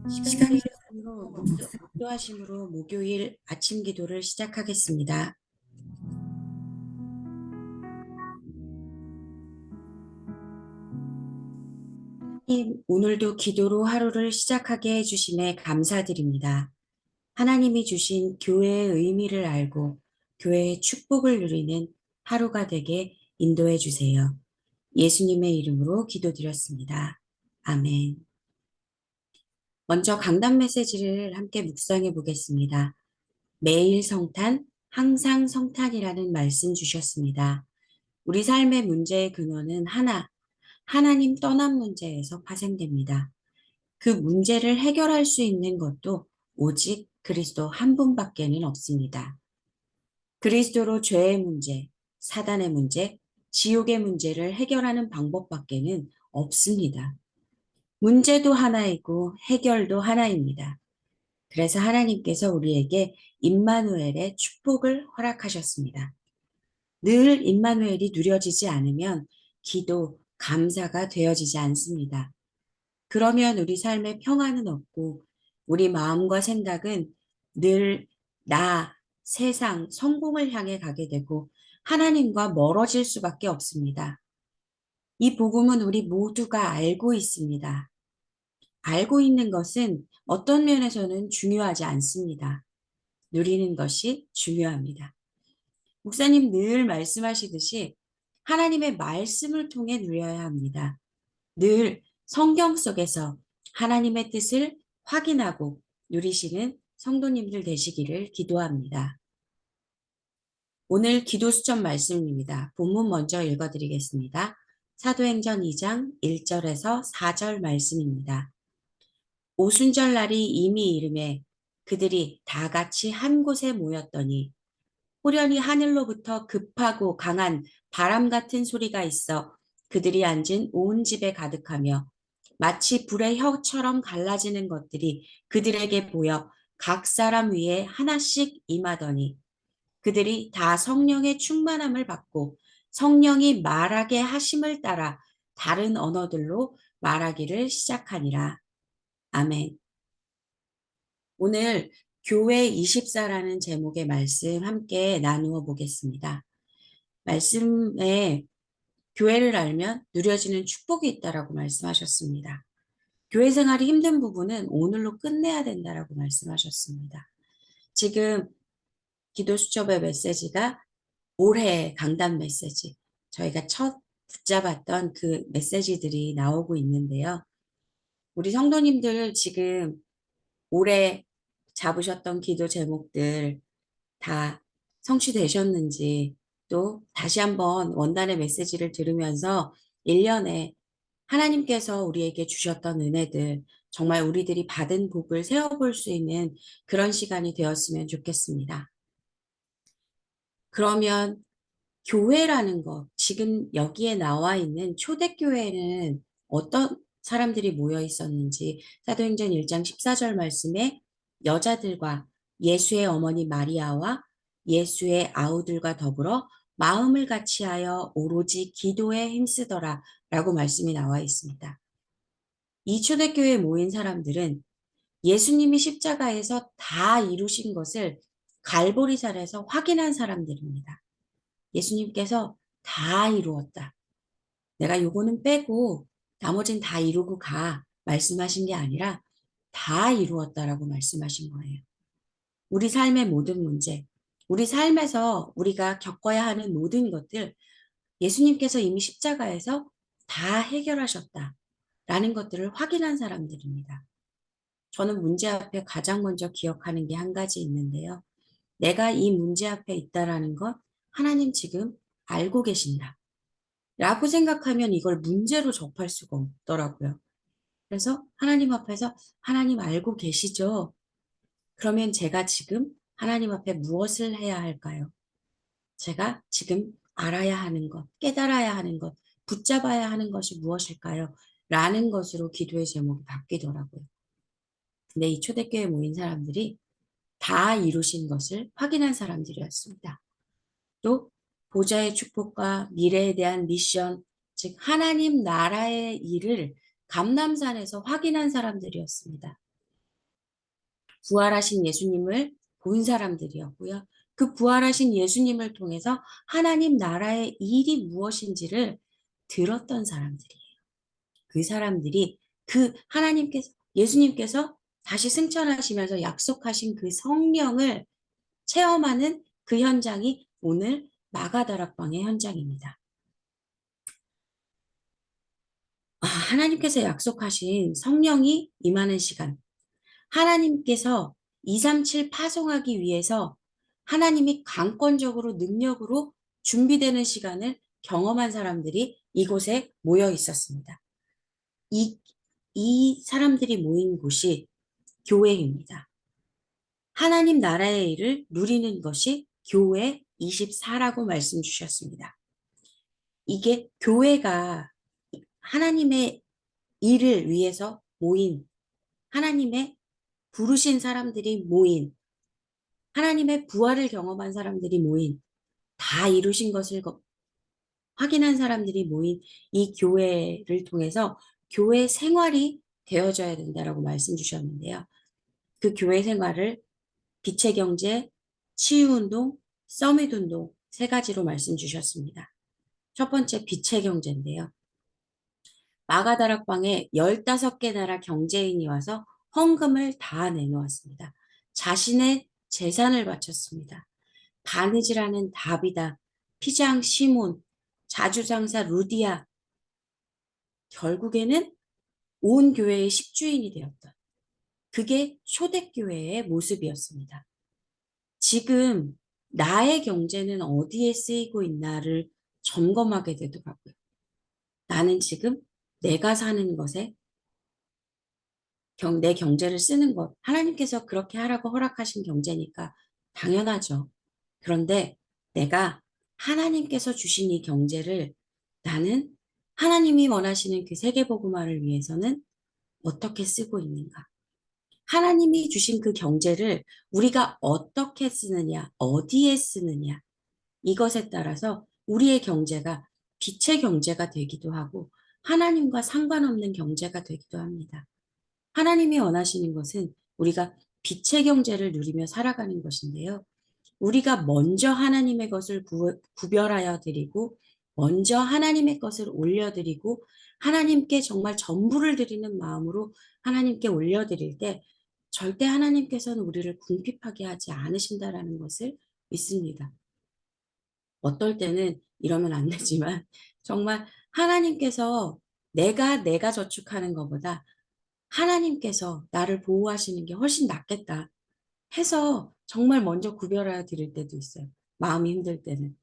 시간 되었으므로 목도하심으로 목요일 아침 기도를 시작하겠습니다. 하나님, 오늘도 기도로 하루를 시작하게 해주심에 감사드립니다. 하나님이 주신 교회의 의미를 알고 교회의 축복을 누리는 하루가 되게 인도해 주세요. 예수님의 이름으로 기도드렸습니다. 아멘. 먼저 강단 메시지를 함께 묵상해 보겠습니다. 매일 성탄, 항상 성탄이라는 말씀 주셨습니다. 우리 삶의 문제의 근원은 하나님 떠난 문제에서 파생됩니다. 그 문제를 해결할 수 있는 것도 오직 그리스도 한 분밖에는 없습니다. 그리스도로 죄의 문제, 사단의 문제, 지옥의 문제를 해결하는 방법밖에는 없습니다. 문제도 하나이고 해결도 하나입니다. 그래서 하나님께서 우리에게 임마누엘의 축복을 허락하셨습니다. 늘 임마누엘이 누려지지 않으면 기도, 감사가 되어지지 않습니다. 그러면 우리 삶에 평안은 없고 우리 마음과 생각은 늘 세상, 성공을 향해 가게 되고 하나님과 멀어질 수밖에 없습니다. 이 복음은 우리 모두가 알고 있습니다. 알고 있는 것은 어떤 면에서는 중요하지 않습니다. 누리는 것이 중요합니다. 목사님 늘 말씀하시듯이 하나님의 말씀을 통해 누려야 합니다. 늘 성경 속에서 하나님의 뜻을 확인하고 누리시는 성도님들 되시기를 기도합니다. 오늘 기도 수점 말씀입니다. 본문 먼저 읽어드리겠습니다. 사도행전 2장 1절에서 4절 말씀입니다. 오순절 날이 이미 이름에 그들이 다 같이 한 곳에 모였더니 호련히 하늘로부터 급하고 강한 바람 같은 소리가 있어 그들이 앉은 온 집에 가득하며 마치 불의 혀처럼 갈라지는 것들이 그들에게 보여 각 사람 위에 하나씩 임하더니 그들이 다 성령의 충만함을 받고 성령이 말하게 하심을 따라 다른 언어들로 말하기를 시작하니라. 아멘. 오늘 교회 24라는 제목의 말씀 함께 나누어 보겠습니다. 말씀에 교회를 알면 누려지는 축복이 있다라고 말씀하셨습니다. 교회 생활이 힘든 부분은 오늘로 끝내야 된다라고 말씀하셨습니다. 지금 기도 수첩의 메시지가 올해 강단 메시지, 저희가 첫 붙잡았던 그 메시지들이 나오고 있는데요. 우리 성도님들 지금 올해 잡으셨던 기도 제목들 다 성취되셨는지 또 다시 한번 원단의 메시지를 들으면서 1년에 하나님께서 우리에게 주셨던 은혜들 정말 우리들이 받은 복을 세어볼 수 있는 그런 시간이 되었으면 좋겠습니다. 그러면 교회라는 것, 지금 여기에 나와 있는 초대교회는 어떤 사람들이 모여 있었는지 사도행전 1장 14절 말씀에 여자들과 예수의 어머니 마리아와 예수의 아우들과 더불어 마음을 같이하여 오로지 기도에 힘쓰더라 라고 말씀이 나와 있습니다. 이 초대교회에 모인 사람들은 예수님이 십자가에서 다 이루신 것을 갈보리산에서 확인한 사람들입니다. 예수님께서 다 이루었다. 내가 요거는 빼고 나머진 다 이루고 가 말씀하신 게 아니라 다 이루었다라고 말씀하신 거예요. 우리 삶의 모든 문제, 우리 삶에서 우리가 겪어야 하는 모든 것들 예수님께서 이미 십자가에서 다 해결하셨다라는 것들을 확인한 사람들입니다. 저는 문제 앞에 가장 먼저 기억하는 게 한 가지 있는데요. 내가 이 문제 앞에 있다라는 것 하나님 지금 알고 계신다. 라고 생각하면 이걸 문제로 접할 수가 없더라고요. 그래서 하나님 앞에서 하나님 알고 계시죠? 그러면 제가 지금 하나님 앞에 무엇을 해야 할까요? 제가 지금 알아야 하는 것, 깨달아야 하는 것, 붙잡아야 하는 것이 무엇일까요? 라는 것으로 기도의 제목이 바뀌더라고요. 근데 이 초대교회에 모인 사람들이 다 이루신 것을 확인한 사람들이었습니다. 또 보좌의 축복과 미래에 대한 미션, 즉 하나님 나라의 일을 감람산에서 확인한 사람들이었습니다. 부활하신 예수님을 본 사람들이었고요. 그 부활하신 예수님을 통해서 하나님 나라의 일이 무엇인지를 들었던 사람들이에요. 그 사람들이 그 하나님께서 예수님께서 다시 승천하시면서 약속하신 그 성령을 체험하는 그 현장이 오늘 마가다락방의 현장입니다. 하나님께서 약속하신 성령이 임하는 시간, 하나님께서 237 파송하기 위해서 하나님이 강권적으로 능력으로 준비되는 시간을 경험한 사람들이 이곳에 모여 있었습니다. 이, 이 사람들이 모인 곳이 교회입니다. 하나님 나라의 일을 누리는 것이 교회 24라고 말씀 주셨습니다. 이게 교회가 하나님의 일을 위해서 모인, 하나님의 부르신 사람들이 모인, 하나님의 부활을 경험한 사람들이 모인, 다 이루신 것을 확인한 사람들이 모인 이 교회를 통해서 교회 생활이 되어져야 된다라고 말씀 주셨는데요. 그 교회 생활을 빛의 경제, 치유운동, 서밋운동 세 가지로 말씀 주셨습니다. 첫 번째 빛의 경제인데요. 마가다락방에 15개 나라 경제인이 와서 헌금을 다 내놓았습니다. 자신의 재산을 바쳤습니다. 바느질하는 다비다, 피장 시몬, 자주장사 루디아, 결국에는 온 교회의 십주인이 되었던 그게 초대교회의 모습이었습니다. 지금 나의 경제는 어디에 쓰이고 있나를 점검하게 되더라고요. 나는 지금 내가 사는 것에 내 경제를 쓰는 것, 하나님께서 그렇게 하라고 허락하신 경제니까 당연하죠. 그런데 내가 하나님께서 주신 이 경제를 나는 하나님이 원하시는 그 세계복음화를 위해서는 어떻게 쓰고 있는가? 하나님이 주신 그 경제를 우리가 어떻게 쓰느냐, 어디에 쓰느냐, 이것에 따라서 우리의 경제가 빛의 경제가 되기도 하고 하나님과 상관없는 경제가 되기도 합니다. 하나님이 원하시는 것은 우리가 빛의 경제를 누리며 살아가는 것인데요. 우리가 먼저 하나님의 것을 구별하여 드리고 먼저 하나님의 것을 올려드리고 하나님께 정말 전부를 드리는 마음으로 하나님께 올려드릴 때 절대 하나님께서는 우리를 궁핍하게 하지 않으신다라는 것을 믿습니다. 어떨 때는 이러면 안 되지만 정말 하나님께서 내가 저축하는 것보다 하나님께서 나를 보호하시는 게 훨씬 낫겠다 해서 정말 먼저 구별하여 드릴 때도 있어요. 마음이 힘들 때는.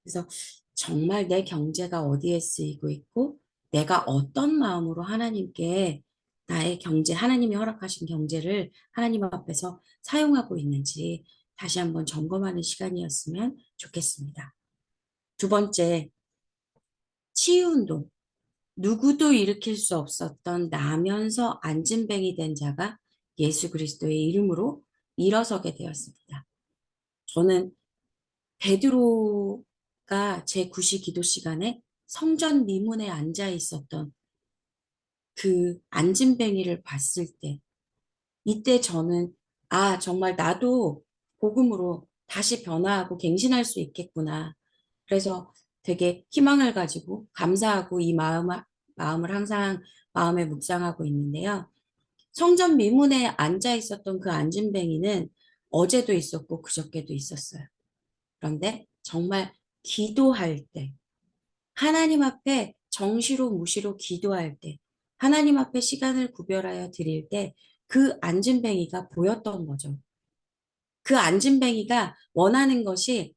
그래서 정말 내 경제가 어디에 쓰이고 있고 내가 어떤 마음으로 하나님께 나의 경제, 하나님이 허락하신 경제를 하나님 앞에서 사용하고 있는지 다시 한번 점검하는 시간이었으면 좋겠습니다. 두 번째, 치유운동. 누구도 일으킬 수 없었던 나면서 안진뱅이 된 자가 예수 그리스도의 이름으로 일어서게 되었습니다. 저는 베드로가 제9시 기도 시간에 성전 미문에 앉아 있었던 그 안진뱅이를 봤을 때 이때 저는 정말 나도 복음으로 다시 변화하고 갱신할 수 있겠구나. 그래서 되게 희망을 가지고 감사하고 이 마음을 항상 마음에 묵상하고 있는데요. 성전 미문에 앉아 있었던 그 안진뱅이는 어제도 있었고 그저께도 있었어요. 그런데 정말 기도할 때, 하나님 앞에 정시로 무시로 기도할 때, 하나님 앞에 시간을 구별하여 드릴 때 그 안진뱅이가 보였던 거죠. 그 안진뱅이가 원하는 것이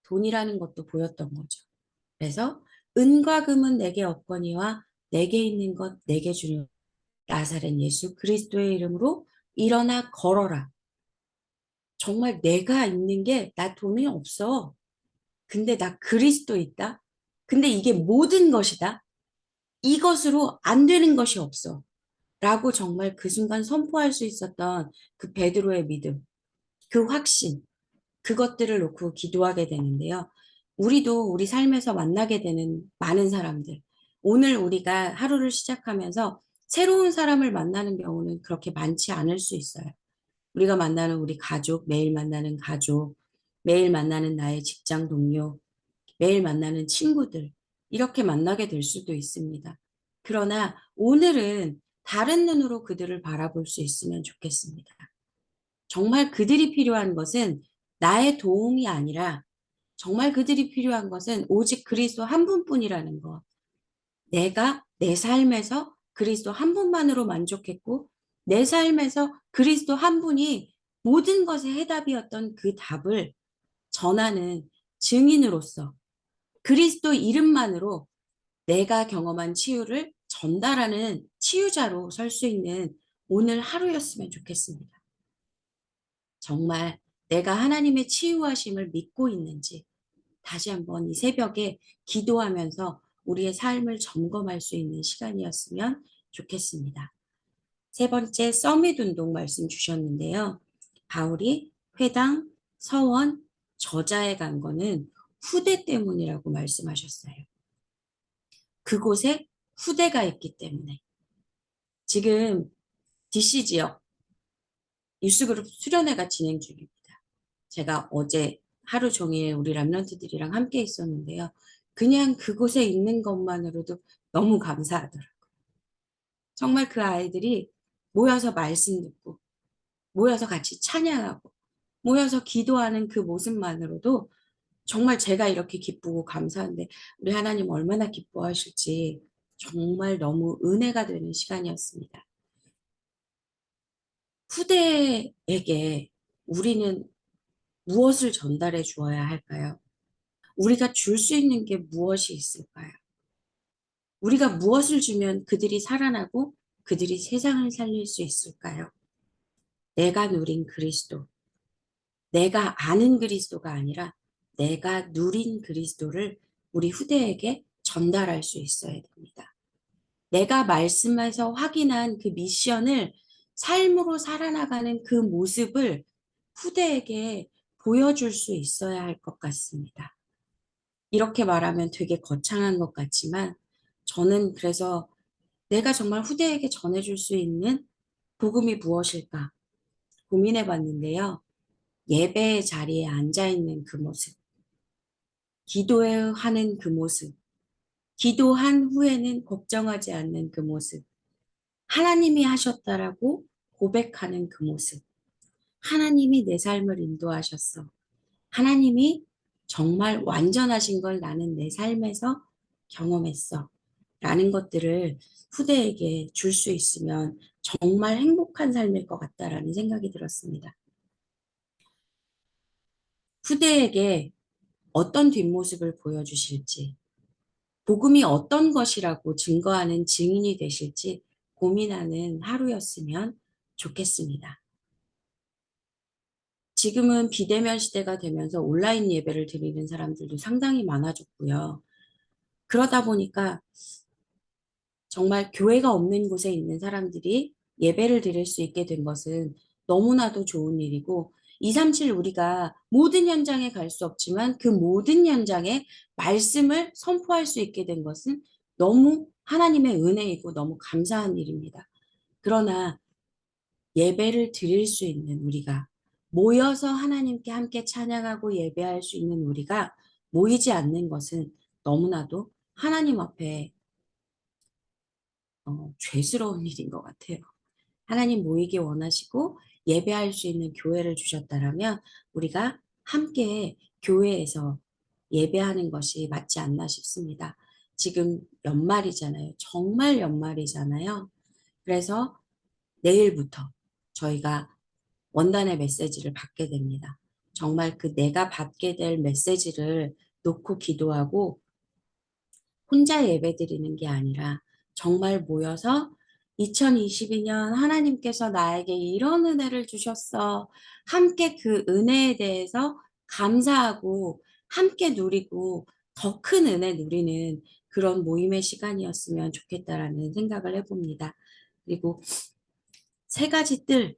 돈이라는 것도 보였던 거죠. 그래서 은과 금은 내게 없거니와 내게 있는 것 내게 주는 나사렛 예수 그리스도의 이름으로 일어나 걸어라. 정말 내가 있는 게 나 돈이 없어. 근데 나 그리스도 있다. 근데 이게 모든 것이다. 이것으로 안 되는 것이 없어. 라고 정말 그 순간 선포할 수 있었던 그 베드로의 믿음, 그 확신, 그것들을 놓고 기도하게 되는데요. 우리도 우리 삶에서 만나게 되는 많은 사람들, 오늘 우리가 하루를 시작하면서 새로운 사람을 만나는 경우는 그렇게 많지 않을 수 있어요. 우리가 만나는 우리 가족, 매일 만나는 가족, 매일 만나는 나의 직장 동료, 매일 만나는 친구들, 이렇게 만나게 될 수도 있습니다. 그러나 오늘은 다른 눈으로 그들을 바라볼 수 있으면 좋겠습니다. 정말 그들이 필요한 것은 나의 도움이 아니라 정말 그들이 필요한 것은 오직 그리스도 한 분뿐이라는 것. 내가 내 삶에서 그리스도 한 분만으로 만족했고 내 삶에서 그리스도 한 분이 모든 것의 해답이었던 그 답을 전하는 증인으로서 그리스도 이름만으로 내가 경험한 치유를 전달하는 치유자로 설 수 있는 오늘 하루였으면 좋겠습니다. 정말 내가 하나님의 치유하심을 믿고 있는지 다시 한번 이 새벽에 기도하면서 우리의 삶을 점검할 수 있는 시간이었으면 좋겠습니다. 세 번째 서밋 운동 말씀 주셨는데요. 바울이 회당, 서원, 저자에 간 거는 후대 때문이라고 말씀하셨어요. 그곳에 후대가 있기 때문에. 지금 DC 지역 뉴스그룹 수련회가 진행 중입니다. 제가 어제 하루 종일 우리 람런트들이랑 함께 있었는데요. 그냥 그곳에 있는 것만으로도 너무 감사하더라고요. 정말 그 아이들이 모여서 말씀 듣고, 모여서 같이 찬양하고, 모여서 기도하는 그 모습만으로도 정말 제가 이렇게 기쁘고 감사한데 우리 하나님 얼마나 기뻐하실지 정말 너무 은혜가 되는 시간이었습니다. 후대에게 우리는 무엇을 전달해 주어야 할까요? 우리가 줄 수 있는 게 무엇이 있을까요? 우리가 무엇을 주면 그들이 살아나고 그들이 세상을 살릴 수 있을까요? 내가 누린 그리스도, 내가 아는 그리스도가 아니라 내가 누린 그리스도를 우리 후대에게 전달할 수 있어야 됩니다. 내가 말씀에서 확인한 그 미션을 삶으로 살아나가는 그 모습을 후대에게 보여줄 수 있어야 할 것 같습니다. 이렇게 말하면 되게 거창한 것 같지만 저는 그래서 내가 정말 후대에게 전해줄 수 있는 복음이 무엇일까 고민해 봤는데요. 예배의 자리에 앉아 있는 그 모습, 기도하는 그 모습, 기도한 후에는 걱정하지 않는 그 모습, 하나님이 하셨다라고 고백하는 그 모습, 하나님이 내 삶을 인도하셨어. 하나님이 정말 완전하신 걸 나는 내 삶에서 경험했어. 라는 것들을 후대에게 줄 수 있으면 정말 행복한 삶일 것 같다라는 생각이 들었습니다. 후대에게 어떤 뒷모습을 보여주실지, 복음이 어떤 것이라고 증거하는 증인이 되실지 고민하는 하루였으면 좋겠습니다. 지금은 비대면 시대가 되면서 온라인 예배를 드리는 사람들도 상당히 많아졌고요. 그러다 보니까 정말 교회가 없는 곳에 있는 사람들이 예배를 드릴 수 있게 된 것은 너무나도 좋은 일이고 237 우리가 모든 현장에 갈 수 없지만 그 모든 현장에 말씀을 선포할 수 있게 된 것은 너무 하나님의 은혜이고 너무 감사한 일입니다. 그러나 예배를 드릴 수 있는 우리가 모여서 하나님께 함께 찬양하고 예배할 수 있는 우리가 모이지 않는 것은 너무나도 하나님 앞에 죄스러운 일인 것 같아요. 하나님 모이기 원하시고 예배할 수 있는 교회를 주셨다라면 우리가 함께 교회에서 예배하는 것이 맞지 않나 싶습니다. 지금 연말이잖아요. 정말 연말이잖아요. 그래서 내일부터 저희가 원단의 메시지를 받게 됩니다. 정말 그 내가 받게 될 메시지를 놓고 기도하고 혼자 예배드리는 게 아니라 정말 모여서 2022년 하나님께서 나에게 이런 은혜를 주셨어. 함께 그 은혜에 대해서 감사하고 함께 누리고 더 큰 은혜 누리는 그런 모임의 시간이었으면 좋겠다라는 생각을 해봅니다. 그리고 세 가지 뜰,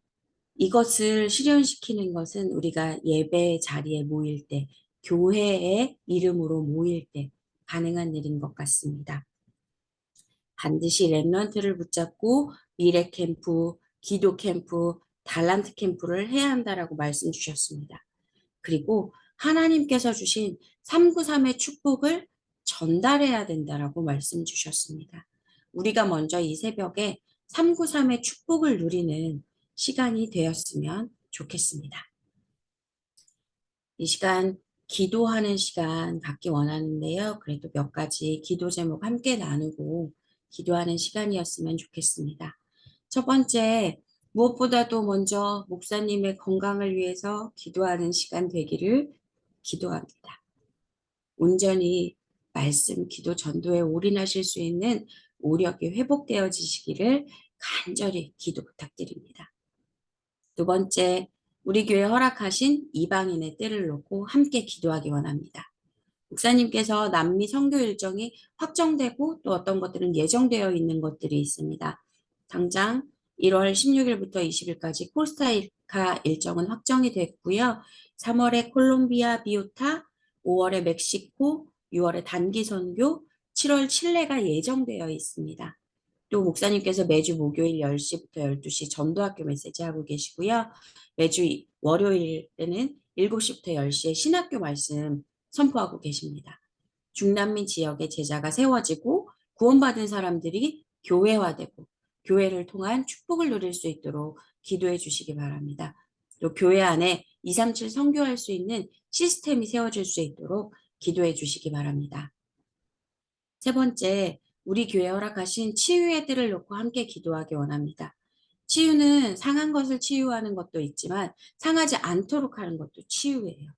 이것을 실현시키는 것은 우리가 예배 자리에 모일 때, 교회의 이름으로 모일 때 가능한 일인 것 같습니다. 반드시 렘넌트를 붙잡고 미래 캠프, 기도 캠프, 달란트 캠프를 해야 한다라고 말씀 주셨습니다. 그리고 하나님께서 주신 393의 축복을 전달해야 된다라고 말씀 주셨습니다. 우리가 먼저 이 새벽에 393의 축복을 누리는 시간이 되었으면 좋겠습니다. 이 시간 기도하는 시간 갖기 원하는데요. 그래도 몇 가지 기도 제목 함께 나누고 기도하는 시간이었으면 좋겠습니다. 첫 번째, 무엇보다도 먼저 목사님의 건강을 위해서 기도하는 시간 되기를 기도합니다. 온전히 말씀, 기도, 전도에 올인하실 수 있는 오력이 회복되어지시기를 간절히 기도 부탁드립니다. 두 번째, 우리 교회 허락하신 이방인의 때를 놓고 함께 기도하기 원합니다. 목사님께서 남미 선교 일정이 확정되고 또 어떤 것들은 예정되어 있는 것들이 있습니다. 당장 1월 16일부터 20일까지 코스타리카 일정은 확정이 됐고요. 3월에 콜롬비아 비오타, 5월에 멕시코, 6월에 단기 선교, 7월 칠레가 예정되어 있습니다. 또 목사님께서 매주 목요일 10시부터 12시 전도학교 메시지 하고 계시고요. 매주 월요일에는 7시부터 10시에 신학교 말씀 선포하고 계십니다. 중남미 지역의 제자가 세워지고 구원받은 사람들이 교회화되고 교회를 통한 축복을 누릴 수 있도록 기도해 주시기 바랍니다. 또 교회 안에 237 선교할 수 있는 시스템이 세워질 수 있도록 기도해 주시기 바랍니다. 세 번째, 우리 교회 허락하신 치유의 뜰을 놓고 함께 기도하기 원합니다. 치유는 상한 것을 치유하는 것도 있지만 상하지 않도록 하는 것도 치유예요.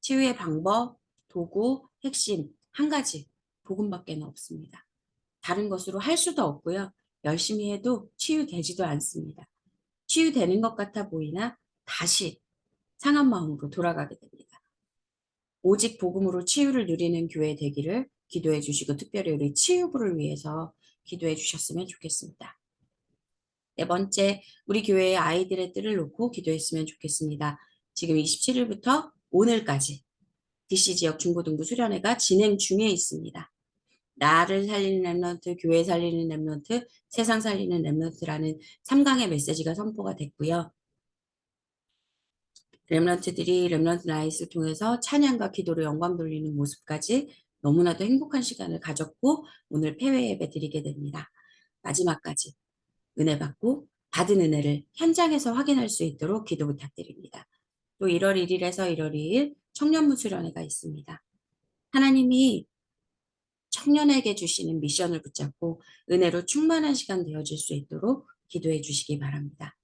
치유의 방법, 도구, 핵심 한 가지, 복음밖에 없습니다. 다른 것으로 할 수도 없고요. 열심히 해도 치유되지도 않습니다. 치유되는 것 같아 보이나 다시 상한 마음으로 돌아가게 됩니다. 오직 복음으로 치유를 누리는 교회 되기를 기도해 주시고 특별히 우리 치유부를 위해서 기도해 주셨으면 좋겠습니다. 네 번째, 우리 교회의 아이들의 뜰을 놓고 기도했으면 좋겠습니다. 지금 27일부터 오늘까지 DC 지역 중고등부 수련회가 진행 중에 있습니다. 나를 살리는 렘넌트, 교회 살리는 렘넌트, 세상 살리는 렘넌트라는 3강의 메시지가 선포가 됐고요. 렘넌트들이 렘넌트 나잇을 통해서 찬양과 기도로 영광 돌리는 모습까지 너무나도 행복한 시간을 가졌고 오늘 폐회 예배 드리게 됩니다. 마지막까지 은혜 받고 받은 은혜를 현장에서 확인할 수 있도록 기도 부탁드립니다. 또 1월 1일에서 1월 2일 청년부 수련회가 있습니다. 하나님이 청년에게 주시는 미션을 붙잡고 은혜로 충만한 시간 되어질 수 있도록 기도해 주시기 바랍니다.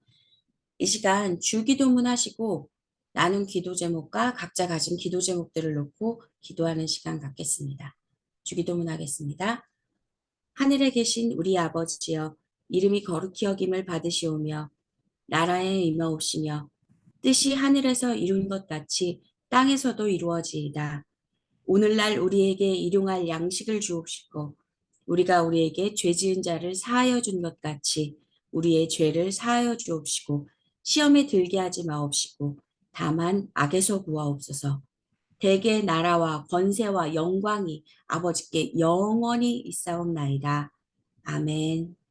이 시간 주기도문 하시고 나눈 기도 제목과 각자 가진 기도 제목들을 놓고 기도하는 시간 갖겠습니다. 주기도문 하겠습니다. 하늘에 계신 우리 아버지여 이름이 거룩히 여김을 받으시오며 나라에 임하옵시며 뜻이 하늘에서 이룬 것 같이 땅에서도 이루어지이다. 오늘날 우리에게 일용할 양식을 주옵시고 우리가 우리에게 죄 지은 자를 사하여 준 것 같이 우리의 죄를 사하여 주옵시고 시험에 들게 하지 마옵시고 다만 악에서 구하옵소서. 대개 나라와 권세와 영광이 아버지께 영원히 있사옵나이다. 아멘.